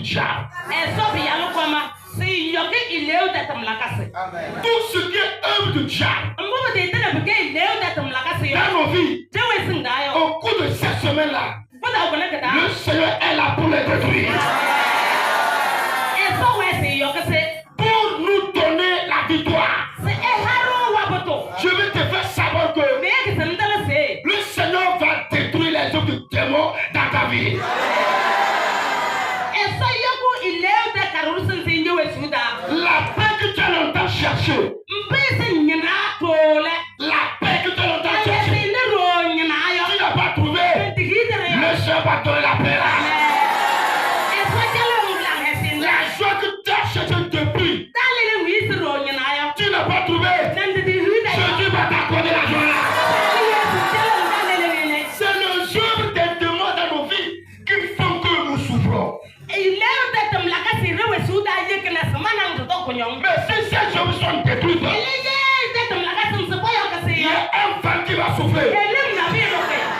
diable. Tout ce qui est œuvre du diable dans nos vies, au cours de cette semaine-là, le Seigneur est là pour les détruire. Pour nous donner la victoire. Je vais te faire savoir que le Seigneur va détruire les œuvres du démon dans ta vie. La paix que tu as longtemps cherché. La paix que tu as longtemps cherché. Tu n'as pas trouvé. Le Seigneur va donner la paix là. La joie que tu as cherché depuis. Tu n'as pas trouvé. Jésus va t'accorder la joie là. C'est le jour des démons dans nos vies qui font que nous souffrons. Mais si ces jours sont détruits, il y a un vent qui va souffler.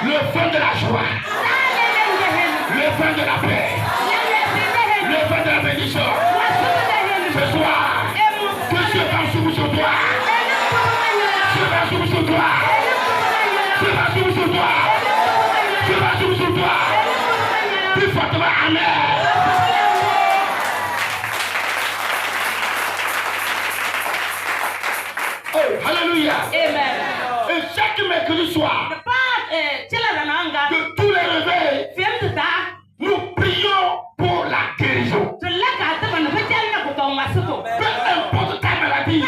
Le vent de la joie. Le vent de la paix. Le vent de la bénédiction. Ce soir, que Dieu va souffler sur toi. Dieu va souffler sur toi. Dieu va souffler sur toi. Dieu va souffler sur toi. Plus fortement, amen. Alléluia. Amen. Et chaque mercredi soir, de tous les réveils, nous prions pour la guérison. Peu importe ta maladie,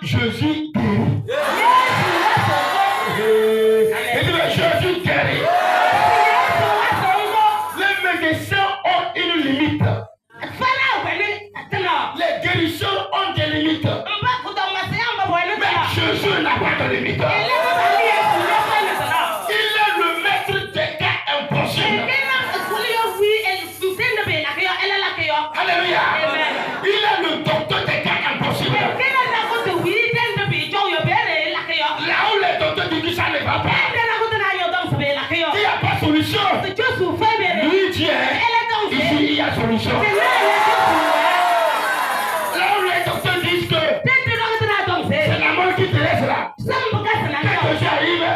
Jésus guérit. Et dit, Jésus guérit. Les médecins ont une limite. Les guérisseurs ont des limites. Mais Jésus n'a pas de limite. Il est le maître des cas impossibles. Alléluia. Il est le docteur des cas impossibles. Là où les docteurs disent que ça ne va pas, il n'y a pas de solution. Lui dit, ici il y a solution. Là où les docteurs disent que c'est la mort qui te laisse là. Quand j'arrive,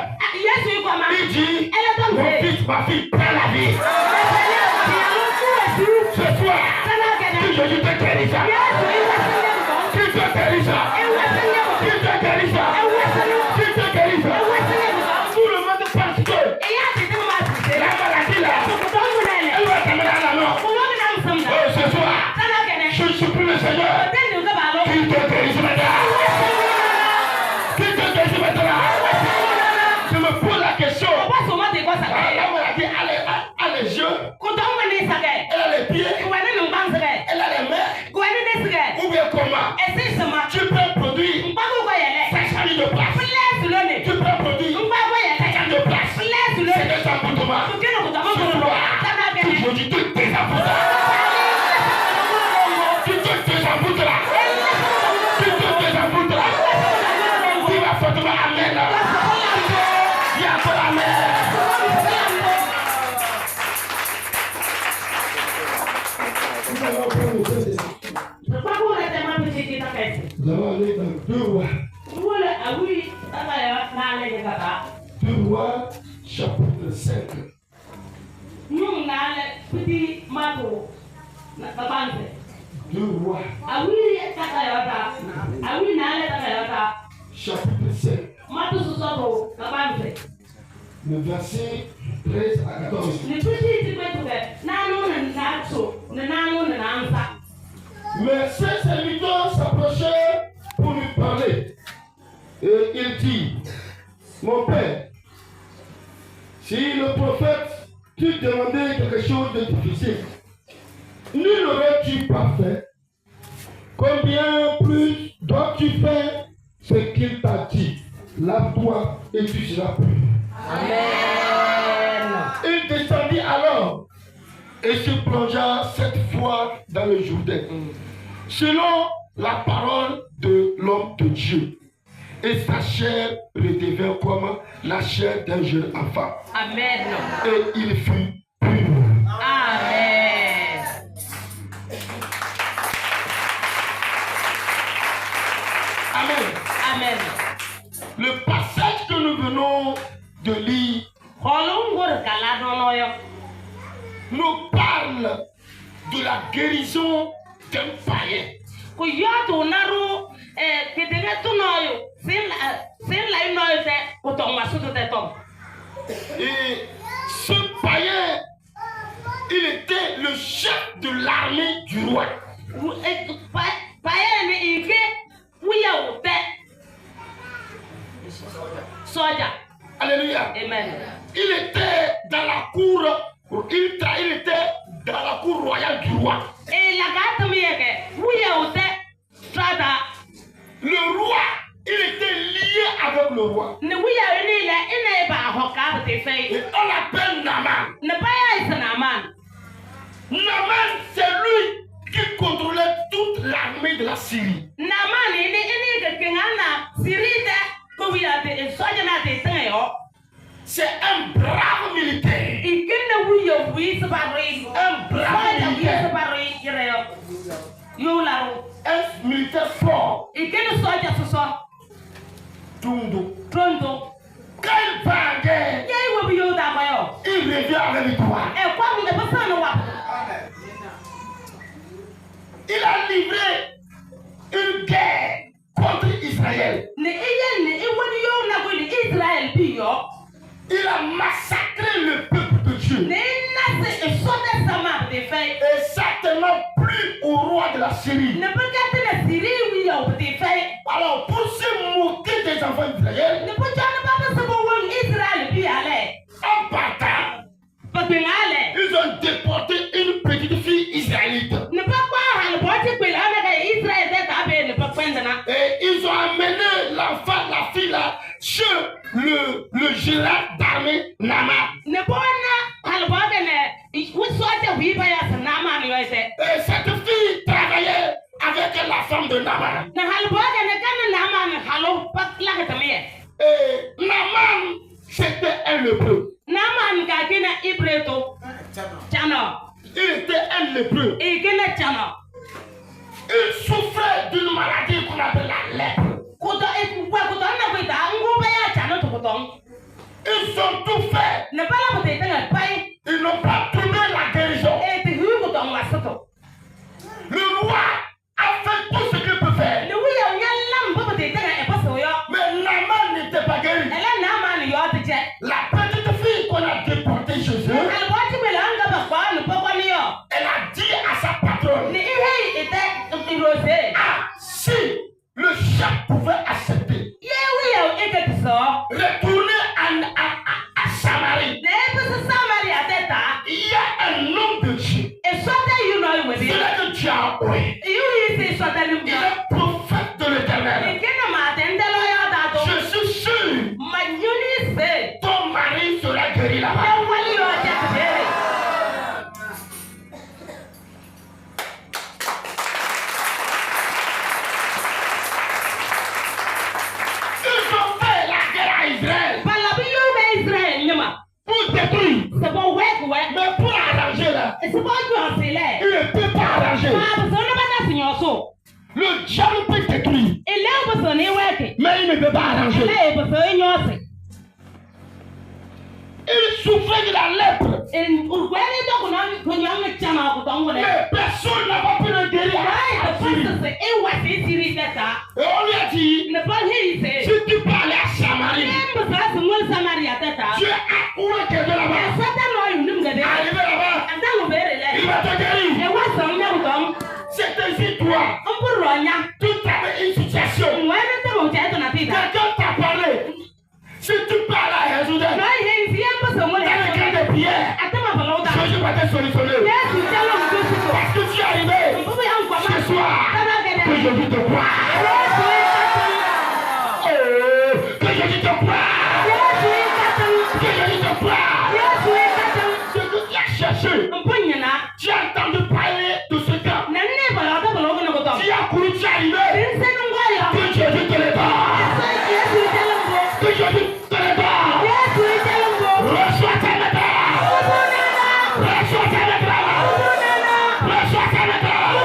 il dit, mon fils, ma fille, prends la vie. Ce soir, que Jésus te guérit ça. Qu'il te guérit ça. Qu'il te guérit ça. Qu'il te guérit ça. Tout le monde pense que la maladie là, elle va t'amener à la mort. Ce soir, je supplie le Seigneur qu'il te guérisse maintenant. Qu'il te guérisse maintenant. Je me pose la question. La maladie a les yeux, elle a les pieds, elle a les mains, ou bien comment? Tu peux produire 500 000 de place. Tu peux produire 500 de place. C'est de ça pour toi. Ce soir, je dis toutes tes enfants. Tu toutes tes enfants là. Tu toutes tes enfants là. Tu vas fortement amen. Dis encore amen. Nous allons aller dans 2 rois. 2 rois, chapitre 5. 2 rois, chapitre 5. Le verset 13 à 14. Mais ses serviteurs s'approchaient pour lui parler. Et il dit, mon père, si le prophète tu demandais quelque chose de difficile, nul n'aurais-tu pas fait? Combien plus dois-tu faire ce qu'il t'a dit? Lave-toi et tu seras pur. Amen. Il descendit alors et se plongea 7 fois dans le Jourdain, selon la parole de l'homme de Dieu. Et sa chair redevint comme la chair d'un jeune enfant. Amen. Et il fut pur. Amen. de lire nous parle de la guérison d'un païen. Et ce païen, il était le chef de l'armée du roi. Alléluia. Amen. Il était dans la cour, il était dans la cour royale du roi. Le roi, il était lié avec le roi. Et on l'appelle Naaman. Naaman, c'est lui qui contrôlait toute l'armée de la Syrie. C'est un brave militaire. Un militaire fort. Tundo. Quand il va en guerre, il revient avec victoire. Il a livré une guerre contre Israël. Il a massacré le peuple de Dieu. Et certainement plus au roi de la Syrie. Alors pour se moquer des enfants d'Israël, en partant, ils ont déporté une petite fille israélite. Et ils ont amené l'enfant, la fille là, chez le général d'armée Naaman. Et cette fille travaillait avec la femme de Naaman. Et Naaman, c'était un lépreux. Il était un lépreux. Il souffrait d'une maladie qu'on appelle la lèpre. Ils ont tout fait. Ils n'ont pas trouvé la guérison. Le roi a fait tout ce qu'il peut faire. Mais Naaman n'était pas guéri. La petite fille qu'on a déportée chez eux, elle a dit à sa patronne, ah, si le chef pouvait accepter, retourner à Samarie. Il y a un homme de Dieu. C'est là que Dieu a envoyé. Il est prophète de l'Éternel. Je suis sûr, ton mari sera guéri là-bas. Ils ont fait la guerre à Israël pour détruire. Mais pour arranger là, il ne peut pas arranger. Le diable peut détruire, mais il ne peut pas arranger. Il souffrait de la lèpre, mais personne n'a pas pu le guérir. Et on lui a dit, si tu parlais à Samarie, tu as où est quelqu'un là-bas? Arrivé là-bas, il va te guérir. C'est ainsi toi. Tu avais une situation. Quelqu'un t'a parlé. Si tu parles à Jésus, dans le cas de prière, Jésus va te solutionner. Parce que tu es arrivé ce soir, que Jésus te croit. Que Jésus te croit. Que Jésus te croit. Ce que tu as cherché, tu as entendu parler de ce cas. Tu as couru, tu es arrivé. Que Jésus te le donne. Que Jésus te le donne. Reçois ta médaille. Reçois ta médaille. Reçois ta médaille.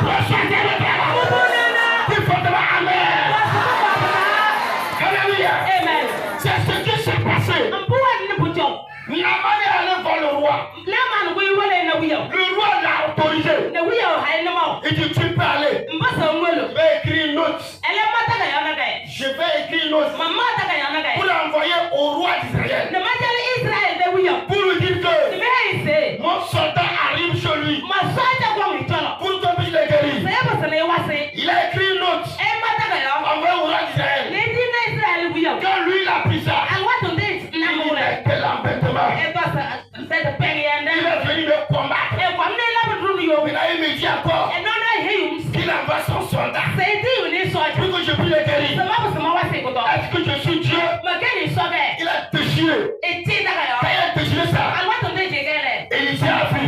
Reçois ta médaille. Il faut Il dit, tu peux aller. Je vais écrire une note. Je vais écrire une note pour l'envoyer au roi d'Israël. Pour lui dire que mon soldat arrive chez lui. Pour que je le guérisse. Il a écrit une note. Envoyé au roi d'Israël. Quand lui il a pris ça, il a été l'embêtement. Il est venu me combattre. Maintenant il me dit encore qu'il envoie son soldat pour que je puisse le guérir. Est-ce que je suis Dieu? Il a déchiré. Quand il a déchiré ça, Élisée a vu.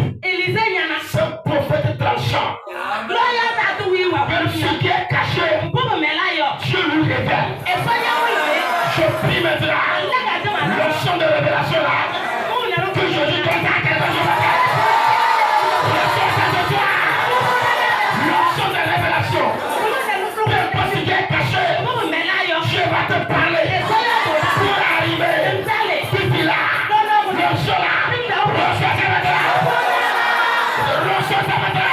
Ce prophète tranchant. Même ce qui est caché, Dieu lui révèle. Je prie maintenant le son de révélation là. Que Jésus donne à quelque chose. Le son de révélation. Peu importe ce qui est caché, Dieu va te parler. Pour arriver. Depuis là. Le son là. Le son ça va être là. Le son ça va être là.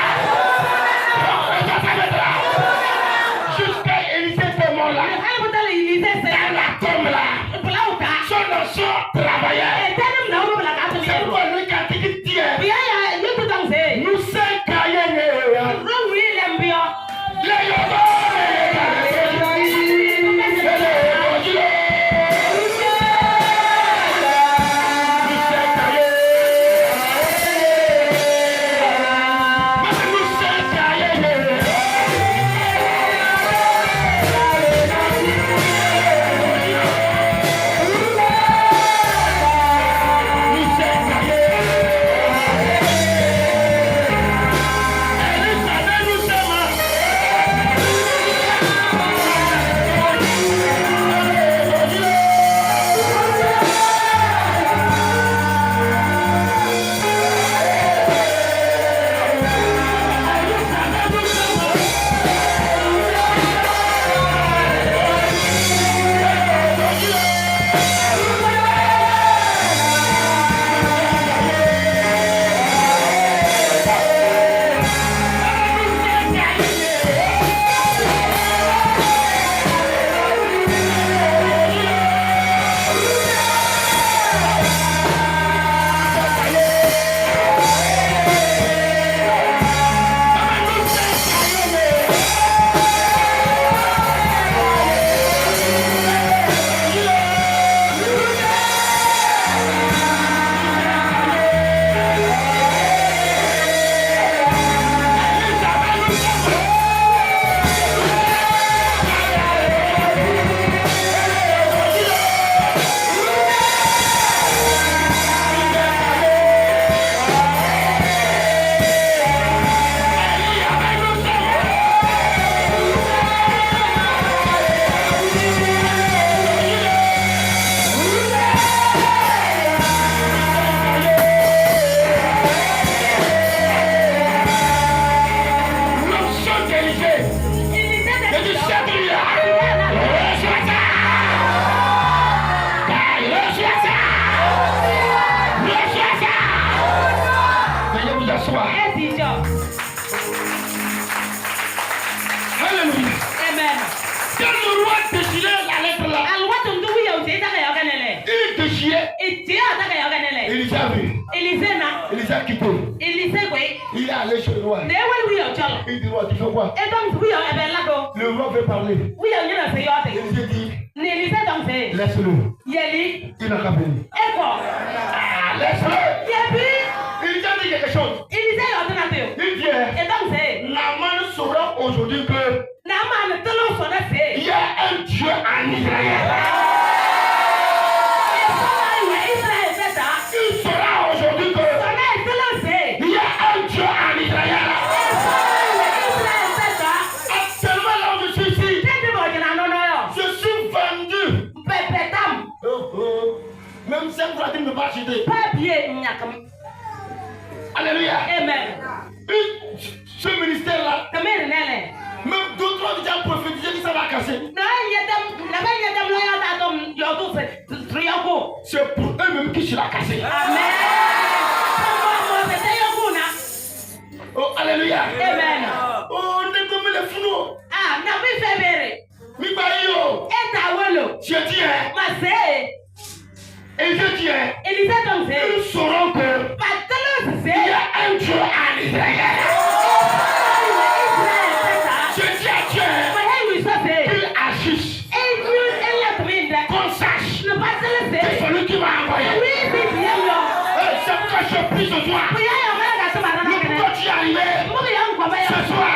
Le son ça va être là. Jusqu'à Élisée ce moment là. Dans la tombe là. Son notion travaillait. C'est pourquoi lui quand il dit nous sommes caillés. Les yogos. Élisée a quitté. Il est allé chez le roi. Il dit, roi, tu fais quoi? Le roi veut parler. Élisée dit, laisse-le. Il n'a qu'à venir. Laisse-le. Élisée dit quelque chose. Il dit, Naaman saura aujourd'hui que il y a un Dieu en Israël. Il saura aujourd'hui que il y a un Dieu en Israël. Actuellement là où je suis ici, je suis vendu. Même 5 fois, tu ne peux pas acheter. Alléluia. Amen. Ce ministère-là, même d'autres ont déjà prophétisé que ça va casser. C'est pour eux-mêmes qui sera cassé. Amen. Oh, alléluia. Amen. Oh, Mibayo. Je dis, et je dis, ils sauront que il y a un Dieu en Israël. Je dis à Dieu qu'il agisse, qu'on sache que c'est lui qui m'a envoyé. C'est pourquoi je prie ce soir. Pourquoi tu es arrivé ce soir?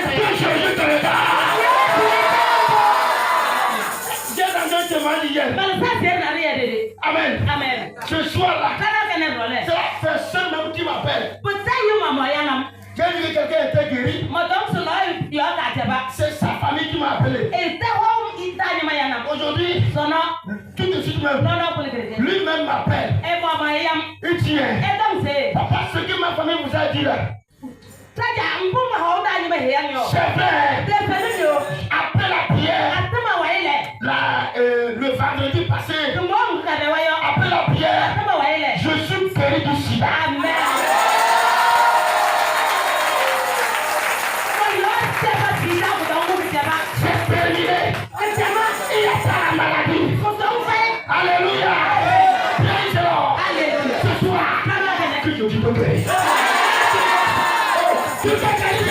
Que Jésus te le donne. J'ai dans un témoignage hier. Amen. Ce soir-là, c'est la personne même qui m'appelle. J'ai dit que quelqu'un était guéri. C'est sa famille qui m'a appelé. Aujourd'hui, tout de suite même, lui-même m'appelle. Il dit, papa, ce que ma famille vous a dit là, c'est vrai. Après la prière, le vendredi passé, après la prière, je suis guéri du sida. Amen. C'est terminé. Il n'y a pas la maladie. Alléluia. Praise the Lord. Ce soir, que Dieu te guérisse. Tu te guéris.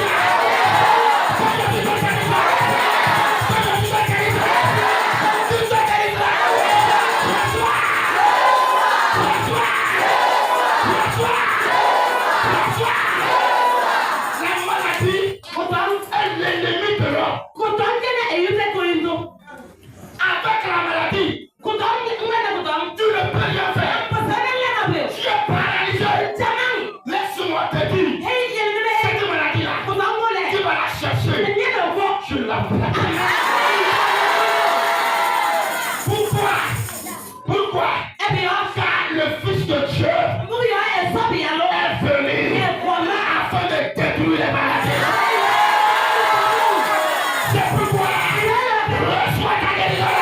Avec la maladie, tu ne peux rien faire. Tu es paralysé. Laisse-moi te dire, cette maladie-là, tu vas la chercher. Je la vois. Pourquoi? Car le Fils de Dieu est venu afin de détruire les maladies. C'est pourquoi reçois ta guérison.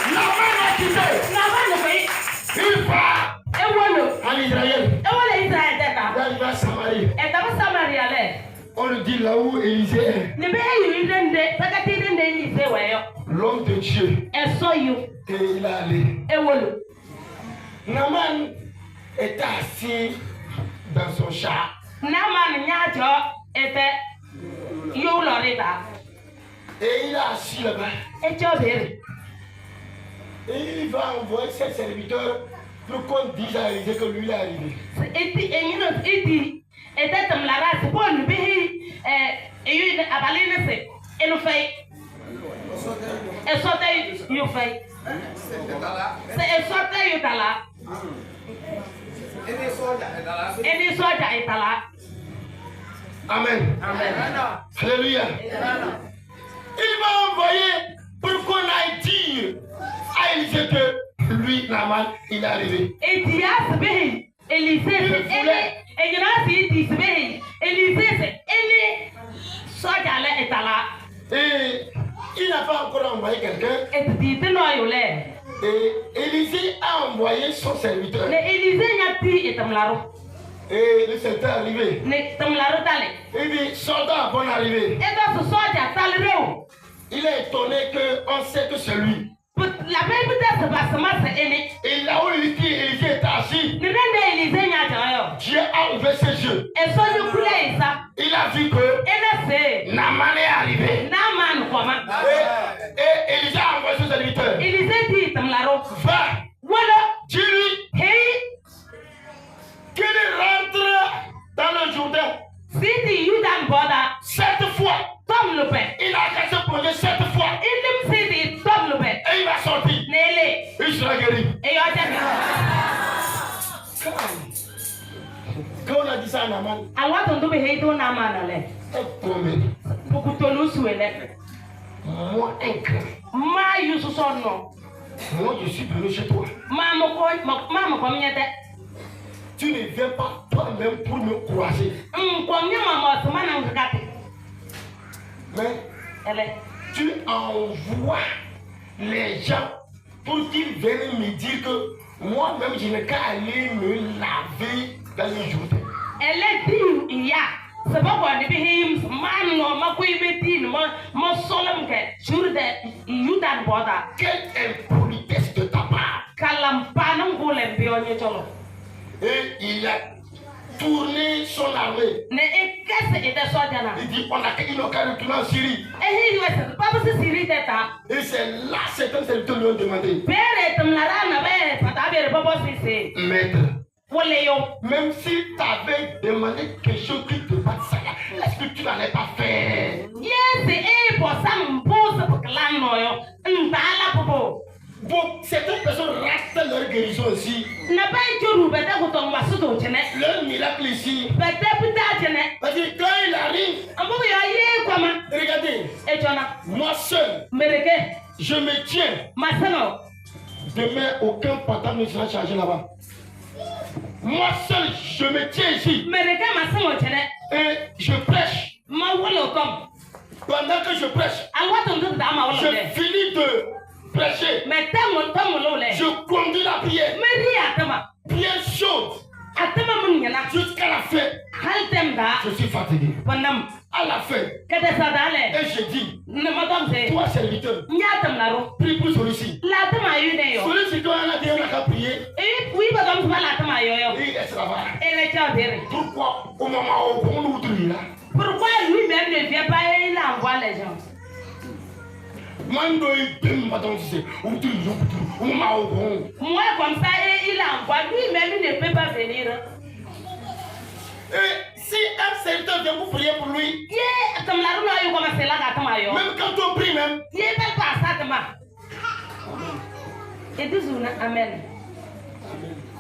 Il va en Israël. Il va à Samarie. On le dit là où Élisée est. L'homme de Dieu. Et il est allé. Naaman était assis dans son char. Et il est assis là-bas. Et il va envoyer ses serviteurs pour qu'on dise à Élisée que lui il est arrivé. Amen. Alléluia. Il va envoyer pour qu'on aille dire à Élisée que lui, Naaman, il est arrivé. Et il n'a pas encore envoyé quelqu'un. Et Élisée a envoyé son serviteur. Et le serviteur est arrivé. Il dit, soldat, bonne arrivée. Il est étonné qu'on sait que c'est lui. Et là où Élisée était assis, Dieu a ouvert ses yeux. Il a vu que Naaman est arrivé. Et Élisée a envoyé son serviteur. Va, dis-lui qu'il rentre dans le Jourdain. 7 fois. Il a cassé pour Dieu 7 fois. Et il va sortir. Il sera guéri. Quand on a dit ça à Naaman, moi incroyable. Moi je suis venu chez toi. Tu ne viens pas toi-même pour me croiser. Mais tu envoies les gens pour qu'ils viennent me dire que Moi-même, je n'ai qu'à aller me laver dans les jours. Elle est dit, il y a. C'est pas quoi, depuis him, man, no, ma couille bétine, mon solemn que, sur de, you dan boda. Quelle impolitesse de ta part. Kalampanon golem bionye cholo. Et il a tourné son armée. Ne qu'est-ce que était soldats? Il dit, on a qu'à retourner en Syrie. Et il dit, pas pour Syrie d'État. Et c'est là, certains serviteurs lui ont demandé. Père, tu me l'as Maître. Même si tu avais demandé quelque chose qui te bat ça, est-ce que tu n'allais pas faire? Yes, et pour ça, on pose pour que l'anno, bon, certaines personnes ratent leur guérison aussi. N'a pas été roubé de ton massou de leur miracle ici. Parce que quand il arrive, regardez, moi seul, je me tiens. Demain, aucun pantalon ne sera chargé là-bas. Moi seul, je me tiens ici. Et je prêche. Pendant que je prêche, je finis de prêcher. Je conduis la prière. Bien chaude. Jusqu'à la fin. Je suis fatigué. À la fin. Et je dis, toi serviteur, prie pour celui-ci. Celui-ci doit en dire qu'à prier. Et est là-bas. Pourquoi au moment où on ouvre là? Pourquoi lui-même ne vient pas et il envoie les gens? Moi comme ça, il envoie. Lui-même il ne peut pas venir. Et si un serviteur vient vous prier pour lui, même quand on prie même, amen.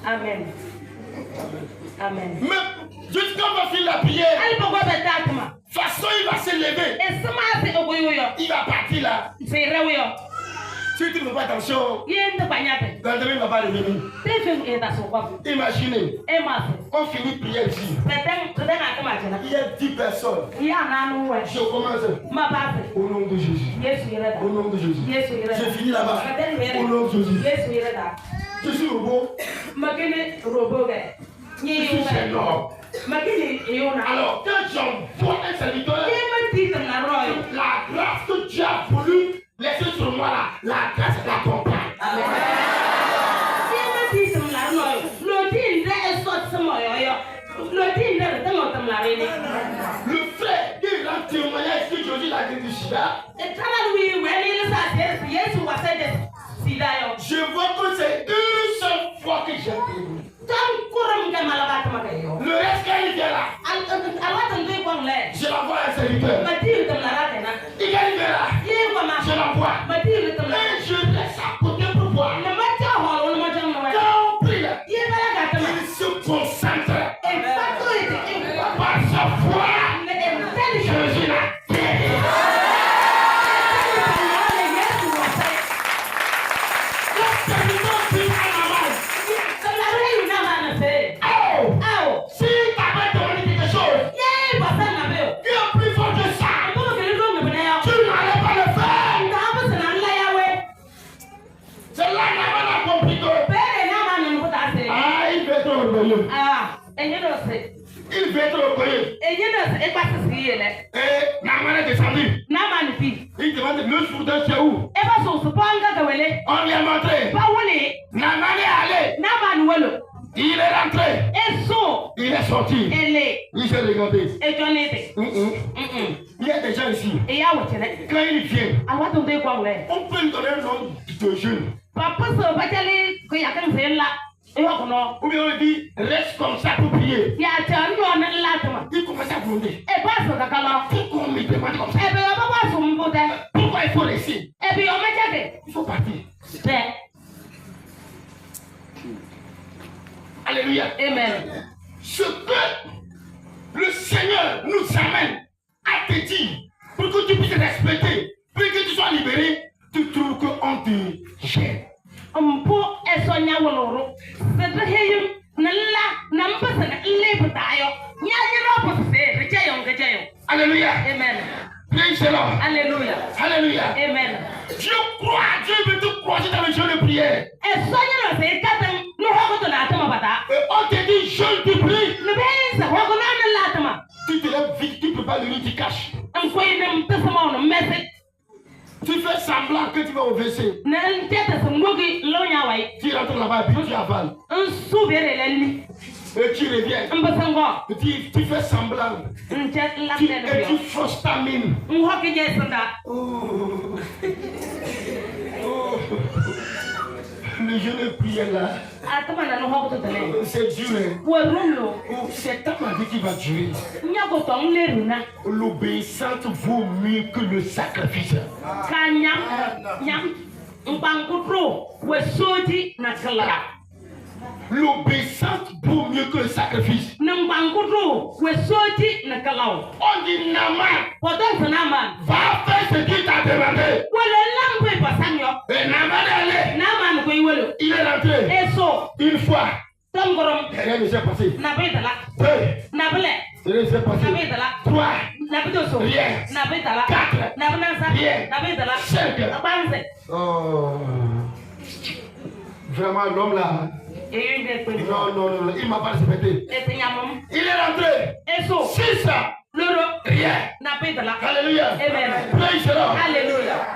Amen. Amen. Même jusqu'à on va finir la prière, de toute façon il va se lever. Il va partir là. Si tu ne fais pas attention, quand demain il ne va pas revenir. Imaginez, on finit de prier ici. Il y a 10 personnes. Je commence. Au nom de Jésus. Au nom de Jésus. Je finis là-bas. Au nom de Jésus. Je suis robot. Je suis énorme. Alors, quand j'envoie un serviteur, la grâce que tu as voulu laisser sur moi là, la grâce l'accompagne. Le frère, il rend témoignage que Jésus l'a dit du sida. Je vois que c'est une seule fois que j'ai prié. Le reste quand il vient là, je l'envoie à un serviteur. Il vient là, je l'envoie. Et je laisse à côté pour voir. Quand on prie là, il se concentre. Par sa foi, Jésus l'a guéri. Si tu avais demandé quelque chose, qui est plus fort que ça, tu n'allais pas le faire. C'est là qu'on a compris que il veut être orgueilleux. Il veut être orgueilleux. Et Naaman est descendu. Il demande le Soudan c'est où? On lui a montré. Naaman est allé. Il est rentré. Il est sorti. Il s'est regardé. Il y a des gens ici. Quand il vient, on peut lui donner un nom de jeune. Ou bien on dit reste comme ça pour prier. Il commence à gronder. Pourquoi on me demande comme ça? Pourquoi il faut rester? Il faut partir. Alléluia. Amen. Ce que le Seigneur nous amène à te dire pour que tu puisses respecter, pour que tu sois libéré, tu trouves qu'on te gêne. Alléluia. Amen. Praise the Lord. Alléluia. Alléluia. Amen. Je crois, Dieu veut te croiser dans le jeu de prière. Et on te dit, je te prie. Ne be sa ko na na latama. Tu te lèves vite, tu peux pas le lire, tu caches. Am ko inem tasama no message. Tu fais semblant que tu vas au WC. Na tete sa ngogi lo nya wai. Tu rentres là-bas et puis tu avales. Un soubere lenni. Et tu reviens. Mbasango. Tu fais semblant. Et tu fausses ta mine. Le jeûne et prière là. C'est dur. C'est tellement dit qu'il va durer. L'obéissance vaut mieux que le sacrifice. L'obéissance vaut mieux que le sacrifice. On dit Naaman, va faire ce qu'il t'a demandé. Et Naaman est allé. Il est rentré. Une fois. Rien ne s'est passé. Deux. Rien ne s'est passé. Trois. Rien. Quatre. Rien. Cinq. Oh. Vraiment l'homme là. Non, il m'a pas respecté. Il est rentré. 6 ans. Rien. Alléluia. Praise the Lord.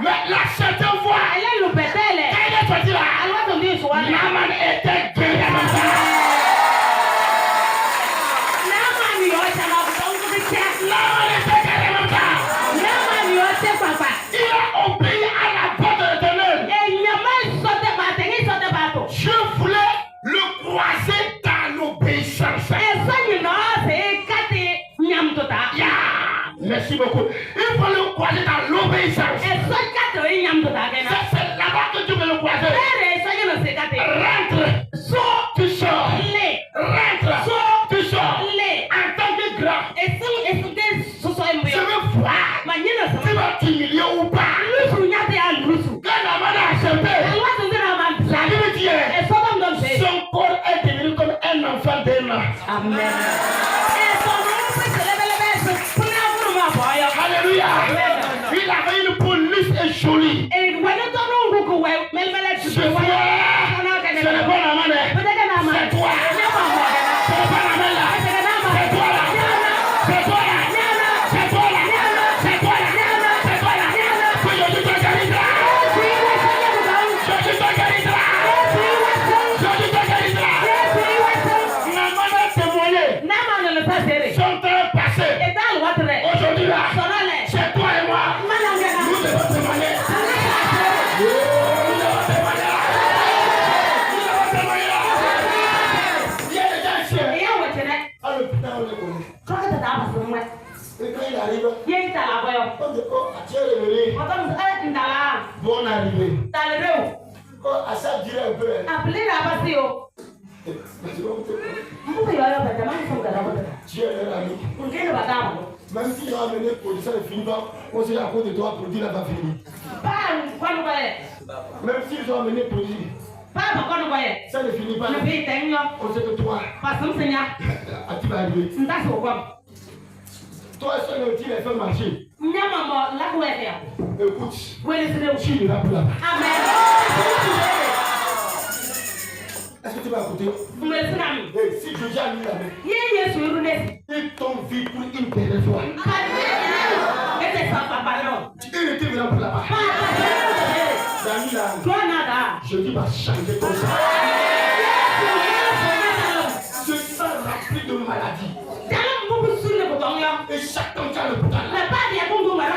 Mais la septième fois, quand il est sorti là, Naaman était guéri à même temps. Naaman était guéri à même temps. Il a obéi à la voix de l'Éternel. Je voulais le croiser dans l'obéissance. Merci beaucoup. Il faut le croiser dans l'obéissance. C'est là-bas que tu veux le croiser. Rentre. Tu sors. Rentre. Tu sors. En tant que grand. Je veux voir. Tu vas t'humilier ou pas. Quand Naaman a accepté, la Bible dit son corps est devenu comme un enfant d'un an. Amen. Alléluia. Il avait une peau lisse et jolie. Ce soir, ce n'est pas Naaman, c'est toi. Ce n'est pas Naaman là. C'est toi là. C'est toi là. C'est toi là. C'est toi là. C'est toi là. Que Jésus te guérisse là. Jésus te guérisse là. Jésus te guérisse là. Naaman a témoigné. Son temps passé. Aujourd'hui là. C'est toi et moi. Nous devons témoigner. Il y a des gens ici. À l'hôpital, on les connaît. Et quand il arrive, on dit, oh, tu es révélé. Bonne arrivée. Oh, à ça, dirait un peu. Tu es leur ami. Même si on a amené pour ça, le film, on sait à cause de toi, pour dire là, va finir. Même s'ils ont amené pour dire, ça ne finit pas. On sait que toi, tu vas arriver. Toi, seul le petit les fait marcher. Écoute, tu iras pour là-bas. Est-ce que tu vas écouter? Si je dis à lui là-bas, il tombe vite pour une dernière fois. Il était venu pour là-bas. Je dis, va changer comme ça. Je sens rempli de maladie. Et chaque temps, tu as le bouton.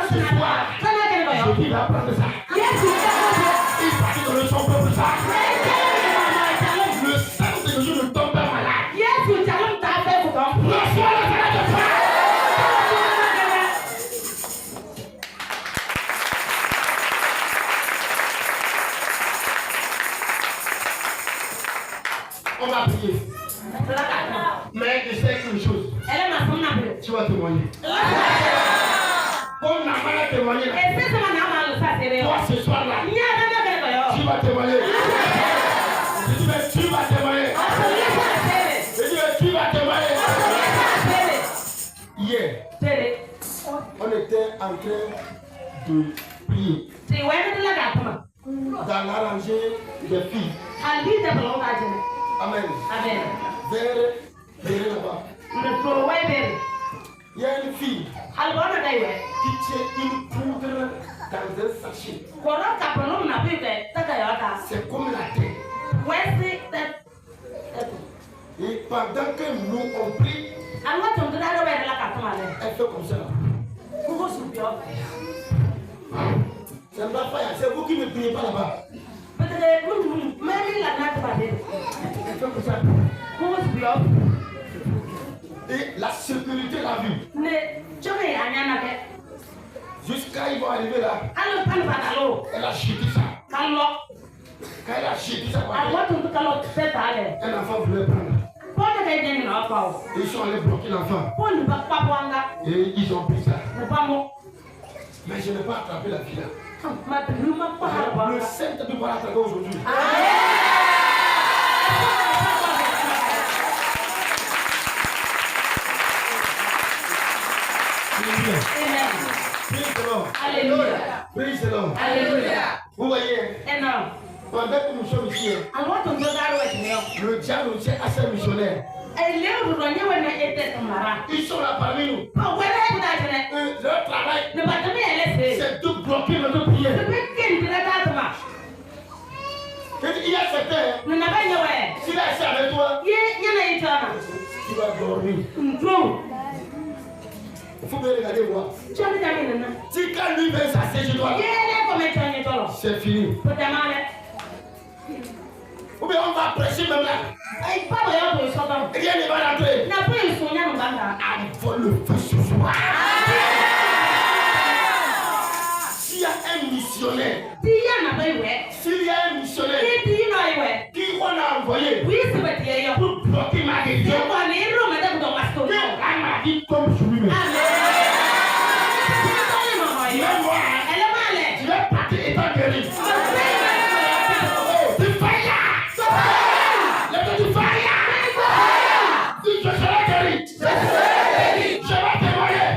Ce soir, je dis, va prendre ça. Il partit dans le son peuple ça. Le sang de Jésus ne tombe pas malade. Reçois la salade de foi. On va prier. Mais je sais quelque chose. Tu vas témoigner. Comme Naaman a témoigné. Toi ce soir là. Tu vas témoigner. Tu vas témoigner. Tu vas témoigner. Hier, on était en train de prier dans la rangée des filles. Amen. Amen. Verrez là-bas. Le trou est Il y a une fille alors on a d'ailleurs. qui tient une poudre dans un sachet. Kora kapano na bibe takayota. C'est comme la terre. Wesi that. Et pendant que nous on prie, Alwa tondra ro wera la katumale. elle fait comme ça. Kugo subio. C'est pas faire, c'est vous qui ne priez pas là-bas. Peut-être que même la nata ba de. Elle fait comme ça. Kugo subio. Et la sécurité l'a vue. Ne chome anyana ke. Jusqu'à ils vont arriver là. Allo pan banalo. Elle a chuté ça. Kallo. Quand elle a chuté ça, Alwa tondu kallo petale. un enfant voulait prendre. Pone kay deni na kwa. Et ils sont allés bloquer l'enfant. Pone ba papwanga. Et ils ont pris ça. Ne pas mo. Mais je n'ai pas attrapé la fille là. Ma bruma pa. Le Saint de pas l'attraper aujourd'hui. Amen. Praise the Lord. Alléluia. Praise the Lord. Alléluia. Vous voyez, Eno. pendant que nous sommes ici, Alwa tondu daro wetineo. le diable nous tient à ses missionnaires. Eleu ronye wena ete tomara. Ils sont là parmi nous. Pa wena ita tene. Leur travail, Ne ba teme elese. c'est de bloquer notre prière. Ne be ken tira tatma. Il y a certains, Ne na ba nyewe. s'il est assis avec toi, Ye nyana itana. tu vas dormir. Ndro. Il faut bien regarder voir. Choni tami nana. Si quand lui vient s'asseoir chez toi, Ye ne ko me choni tolo. c'est fini. Ko tamale. Ou bien on va prêcher même là. Ai pa ba yo to soto. Rien ne va rentrer. Na po isunya no banga. Faut le faire ce soir. S'il y a un missionnaire, Ti ya na ba iwe. s'il y a un missionnaire Ti ti no iwe. qui on a envoyé Wi se ba ti yo. pour bloquer ma Ye guérison, ko ni ro ma da ko masto. que la maladie tombe sur lui-même. Même moi, je vais partir étant guéri. Oh, du fire! Lève du fire! Si je serai guéri, je vais témoigner.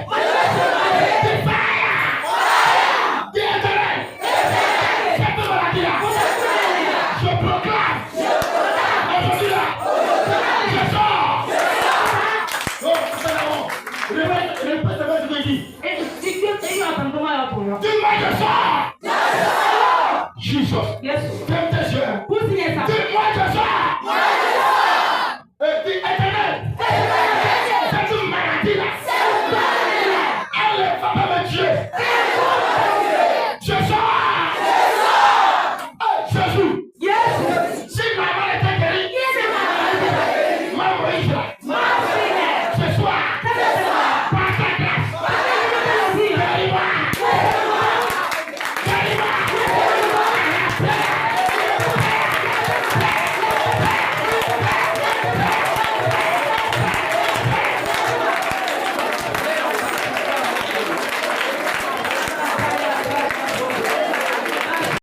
Du fire! Du éternel! Cette maladie-là, je proclame. Aujourd'hui là, je sors. Oh, c'est là-haut. Répète ce que je dis. Dis-moi, je sors. Jesus. Yes. Fais